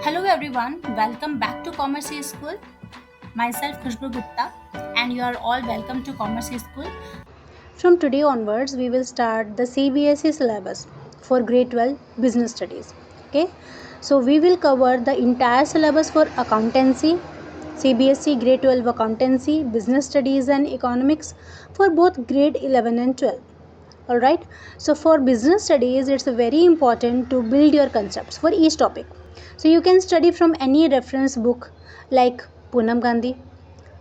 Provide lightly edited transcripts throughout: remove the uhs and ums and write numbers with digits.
Hello everyone, welcome back to Commerce School. Myself Khushbu Gupta and you are all welcome to Commerce School. From today onwards, we will start the CBSE syllabus for grade 12 business studies. Okay, so we will cover the entire syllabus for accountancy, CBSE grade 12 accountancy, business studies, and economics for both grade 11 and 12. Alright, so for business studies, it's very important to build your concepts for each topic. So you can study from any reference book like Poonam Gandhi,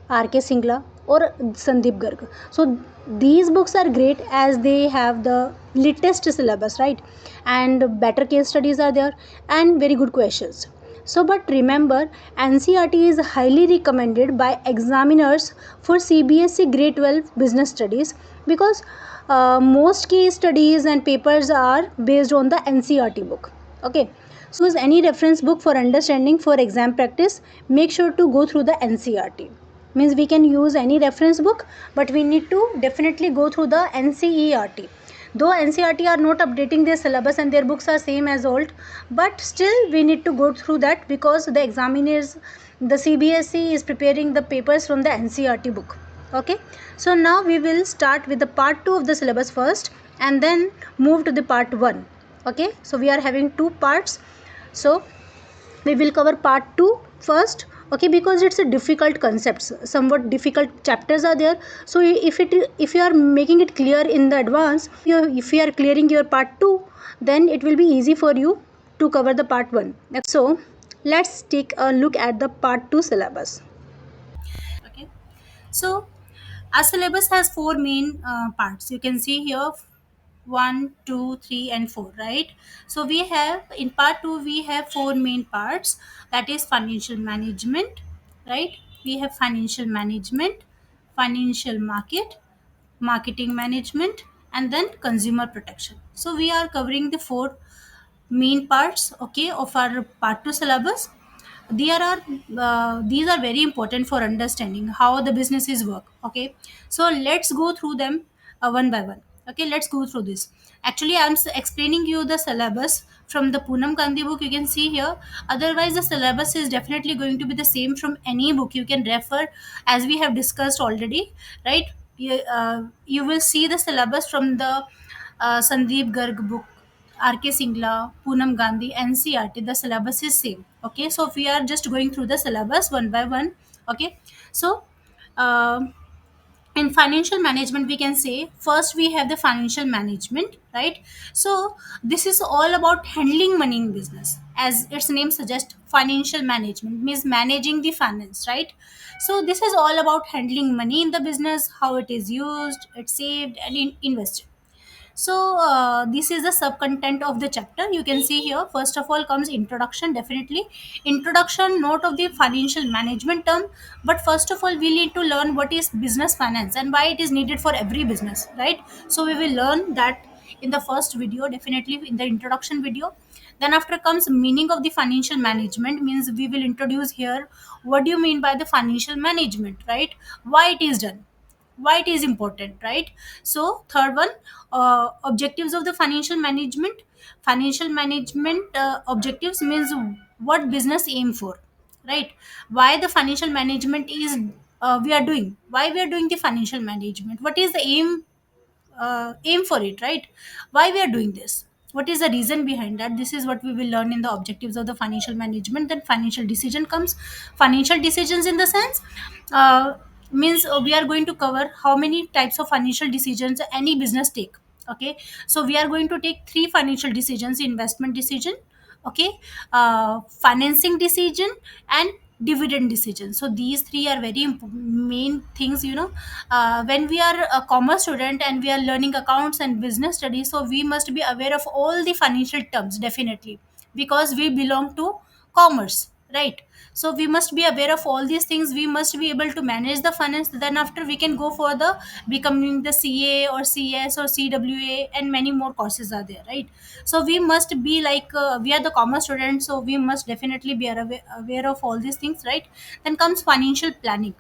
R.K. Singla, or Sandeep Garg. So these books are great as they have the latest syllabus, right? And better case studies are there and very good questions. So, but remember, NCRT is highly recommended by examiners for CBSE Grade 12 Business Studies because most case studies and papers are based on the NCRT book. Okay, so use any reference book for understanding for exam practice. Make sure to go through the NCRT. Means we can use any reference book, but we need to definitely go through the NCERT. Though NCRT are not updating their syllabus and their books are same as old, but still we need to go through that because the examiners, the CBSE is preparing the papers from the NCRT book. Okay, so now we will start with the part 2 of the syllabus first and then move to the part 1. Okay, so we are having two parts. So we will cover part 2 first. Okay, because it's a difficult concepts, somewhat difficult chapters are there. So if you are making it clear in the advance, if you are clearing your part 2, then it will be easy for you to cover the part 1. So let's take a look at the part 2 syllabus. Okay, so our syllabus has four main parts. You can see here one, two, three, and four, right? So we have in part two we have four main parts. That is financial management, right? We have financial management, financial market, marketing management, and then consumer protection. So we are covering the four main parts, okay, of our part 2 syllabus. These are very important for understanding how the businesses work. Okay, so let's go through them one by one. Okay, let's go through this. Actually, explaining you the syllabus from the Poonam Gandhi book. You can see here. Otherwise, the syllabus is definitely going to be the same from any book you can refer, as we have discussed already, right? You will see the syllabus from the Sandeep Garg book, R.K. Singla, Poonam Gandhi, NCRT. The syllabus is same. Okay, so we are just going through the syllabus one by one. Okay, so um in financial management we can say first we have the financial management, right? So this is all about handling money in business, as its name suggests. Financial management means managing the finance, right? So this is all about handling money in the business, how it is used, it's saved and invested. So this is the subcontent of the chapter. You can see here, first of all comes introduction. Definitely introduction, not of the financial management term, but first of all we need to learn what is business finance and why it is needed for every business, right? So we will learn that in the first video, definitely in the introduction video. Then after comes meaning of the financial management, means we will introduce here what do you mean by the financial management, right? Why it is done, why it is important, right? So third one, objectives of the financial management. Financial management objectives means what business aim for, right? Why the financial management is we are doing, why we are doing the financial management, what is the aim for it, right? Why we are doing this, what is the reason behind that? This is what we will learn in the objectives of the financial management. Then financial decision comes. Financial decisions in the sense, uh, means we are going to cover how many types of financial decisions any business take. Okay, so we are going to take three financial decisions: investment decision, okay, financing decision, and dividend decision. So these three are very main things, when we are a commerce student and we are learning accounts and business studies, so we must be aware of all the financial terms, definitely, because we belong to commerce, right? So we must be aware of all these things, we must be able to manage the finance. Then after we can go for the becoming the CA or CS or CWA, and many more courses are there, right? So we must be like, we are the commerce students, so we must definitely be aware of all these things, right? Then comes financial planning.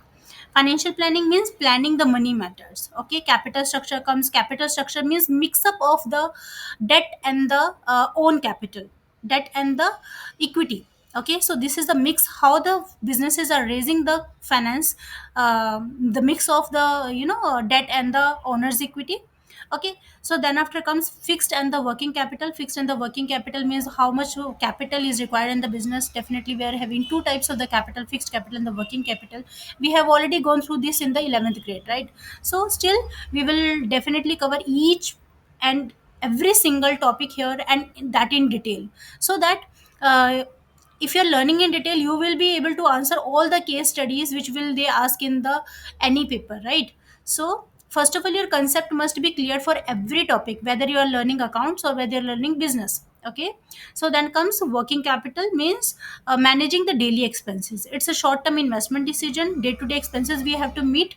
Financial planning means planning the money matters. Okay, capital structure comes. Capital structure means mix up of the debt and the own capital, debt and the equity. Okay, so this is the mix how the businesses are raising the finance, the mix of the debt and the owner's equity. Okay, so then after comes fixed and the working capital. Fixed and the working capital means how much capital is required in the business. Definitely we are having two types of the capital: fixed capital and the working capital. We have already gone through this in the 11th grade, right? So still we will definitely cover each and every single topic here, and that in detail, so that uh, if you're learning in detail, you will be able to answer all the case studies which will they ask in the any paper, right? So first of all, your concept must be clear for every topic, whether you are learning accounts or whether you're learning business. Okay, so then comes working capital means managing the daily expenses. It's a short term investment decision, day to day expenses we have to meet.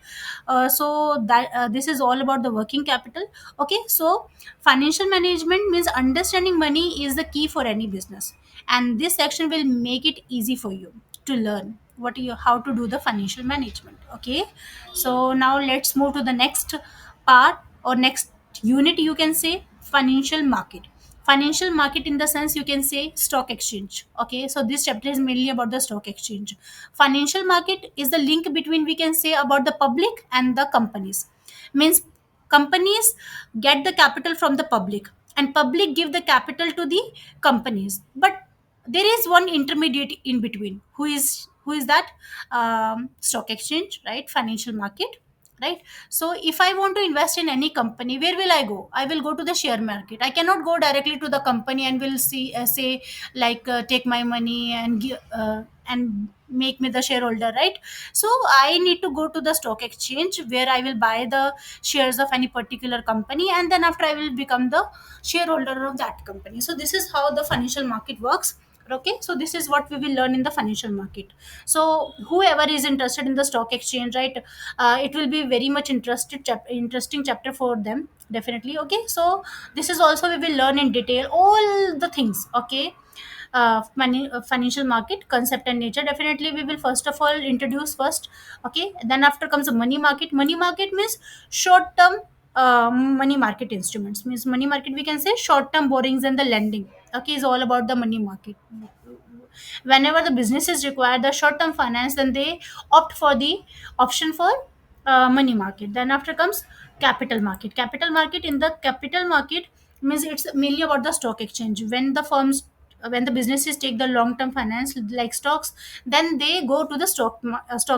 So that this is all about the working capital. Okay, so financial management means understanding money is the key for any business, and this section will make it easy for you to learn what you how to do the financial management. Okay, so now let's move to the next part or next unit, you can say financial market. Financial market in the sense you can say stock exchange. Okay, so this chapter is mainly about the stock exchange. Financial market is the link between, we can say, about the public and the companies. Means companies get the capital from the public, and public give the capital to the companies, but there is one intermediate in between. Who is that? Stock exchange, right? Financial market, right? So if I want to invest in any company, where will I go? I will go to the share market. I cannot go directly to the company and will see say like take my money and give and make me the shareholder, right? So I need to go to the stock exchange where I will buy the shares of any particular company, and then after I will become the shareholder of that company. So this is how the financial market works. Okay, so this is what we will learn in the financial market. So whoever is interested in the stock exchange, right, it will be very much interesting chapter for them, definitely. Okay, so this is also we will learn in detail all the things. Okay, financial market concept and nature. Definitely we will first of all introduce first. Okay, then after comes the money market. Money market means short term money market instruments. Means money market, we can say short term borrowings and the lending. Okay, is all about the money market. Whenever the businesses require the short term finance, then they opt for the option for money market. Then after comes capital market. Capital market, in the capital market means it's mainly about the stock exchange. When the businesses take the long term finance like stocks, then they go to the stock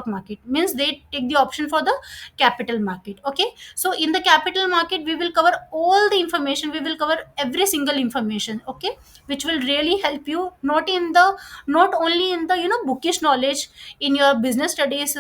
market, means they take the option for the capital market. Okay, so in the capital market we will cover all the information, we will cover every single information. Okay, which will really help you, not only in the bookish knowledge in your business studies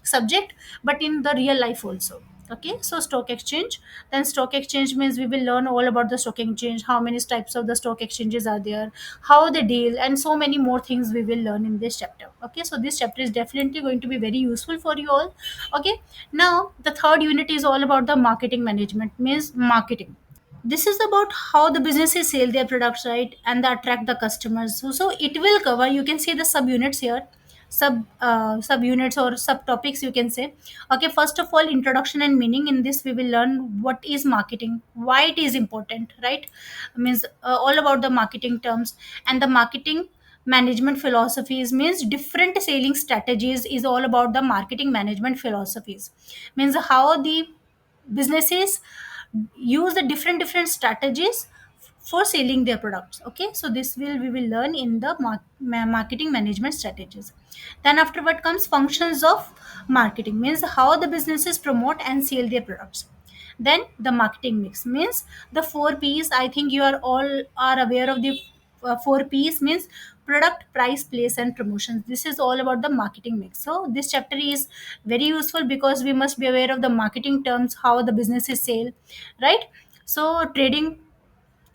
subject, but in the real life also. Okay, so stock exchange. Then stock exchange means we will learn all about the stock exchange, how many types of the stock exchanges are there, how they deal, and so many more things we will learn in this chapter. Okay, so this chapter is definitely going to be very useful for you all. Okay, now the third unit is all about the marketing management, means marketing. This is about how the businesses sell their products, right, and they attract the customers. So it will cover, you can see the subunits here, subunits or subtopics, you can say. Okay, first of all, introduction and meaning. In this we will learn what is marketing, why it is important, right? Means all about the marketing terms. And the marketing management philosophies means different selling strategies, is all about the marketing management philosophies. Means how the businesses use the different strategies for selling their products. Okay, so this will we will learn in the marketing management strategies. Then afterward comes functions of marketing, means how the businesses promote and sell their products. Then the marketing mix means the four p's. I think you are all are aware of the four p's, means product, price, place, and promotions. This is all about the marketing mix. So this chapter is very useful because we must be aware of the marketing terms, how the business is sale, right? So trading,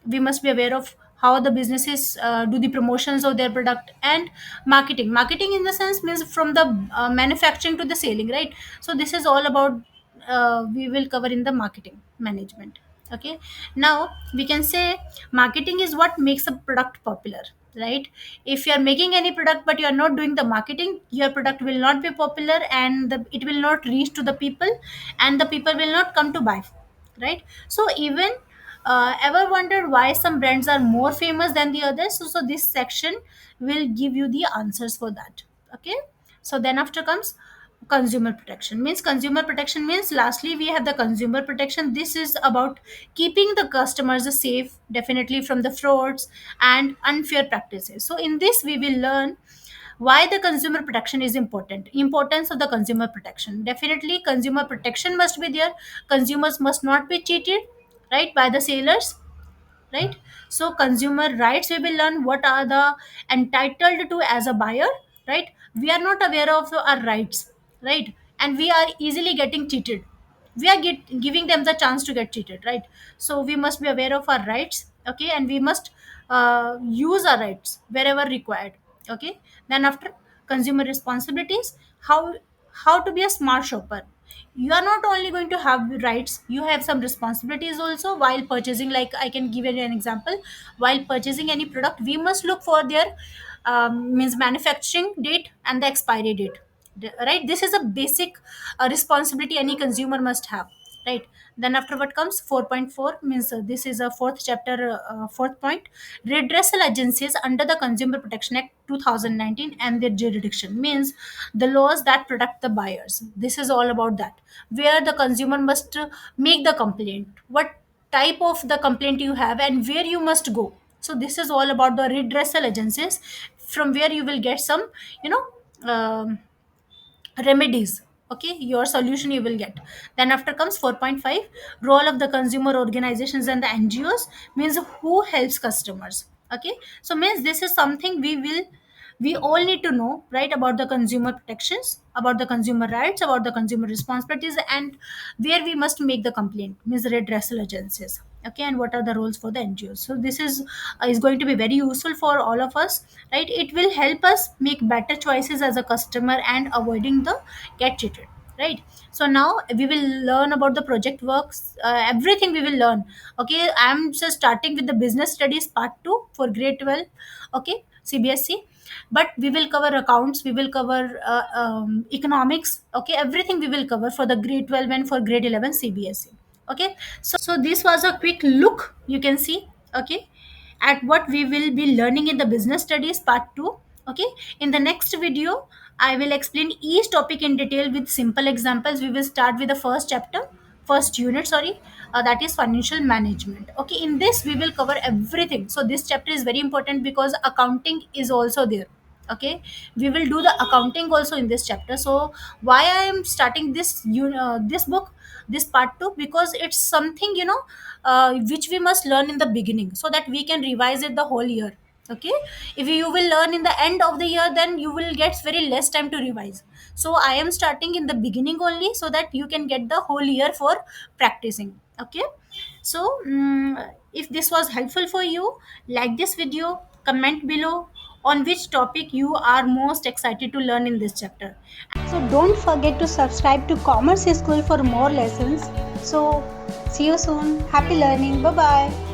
we must be aware of how the businesses do the promotions of their product. And marketing in the sense means from the manufacturing to the selling, right? So this is all about we will cover in the marketing management. Okay, now we can say marketing is what makes a product popular, right? If you are making any product but you are not doing the marketing, your product will not be popular, and it will not reach to the people, and the people will not come to buy, right? So even Ever wondered why some brands are more famous than the others? So this section will give you the answers for that. Okay. So then after comes consumer protection. Means consumer protection means lastly we have the consumer protection. This is about keeping the customers safe, definitely from the frauds and unfair practices. So in this we will learn why the consumer protection is important, importance of the consumer protection. Definitely consumer protection must be there. Consumers must not be cheated, right, by the sailors, right? So consumer rights we will learn what are the entitled to as a buyer, right? We are not aware of our rights, right? And we are easily getting cheated. We are giving them the chance to get cheated, right? So we must be aware of our rights, okay, and we must use our rights wherever required, okay. Then after consumer responsibilities, how to be a smart shopper. You are not only going to have rights, you have some responsibilities also while purchasing. Like I can give you an example. While purchasing any product, we must look for their means manufacturing date and the expiry date. Right, this is a basic responsibility any consumer must have, right? Then after what comes 4.4 means this is a fourth chapter, fourth point. Redressal agencies under the Consumer Protection Act 2019 and their jurisdiction means the laws that protect the buyers. This is all about that, where the consumer must make the complaint, what type of the complaint you have, and where you must go. So this is all about the redressal agencies, from where you will get some, you know, remedies, okay, your solution you will get. Then after comes 4.5, role of the consumer organizations and the NGOs means who helps customers, okay. So means this is something we all need to know, right, about the consumer protections, about the consumer rights, about the consumer responsibilities, and where we must make the complaint means redressal agencies, okay, and what are the roles for the NGOs. So this is going to be very useful for all of us, right? It will help us make better choices as a customer and avoiding the get cheated, right? So now we will learn about the project works, everything we will learn. Okay, I'm just starting with the business studies part 2 for grade 12, okay, CBSE. But we will cover accounts, we will cover economics, okay, everything we will cover for the grade 12 and for grade 11 CBSE. Okay, so this was a quick look, you can see, okay, at what we will be learning in the business studies part 2. Okay, in the next video I will explain each topic in detail with simple examples. We will start with the first chapter, first unit, sorry, that is financial management. Okay, in this we will cover everything. So this chapter is very important because accounting is also there, okay. We will do the accounting also in this chapter. So why I am starting this book, this part 2, because it's something, you know, which we must learn in the beginning so that we can revise it the whole year, okay. If you will learn in the end of the year, then you will get very less time to revise. So I am starting in the beginning only so that you can get the whole year for practicing, okay. So if this was helpful for you, like this video, comment below on which topic you are most excited to learn in this chapter. So don't forget to subscribe to Commerce School for more lessons. So see you soon. Happy learning. Bye bye.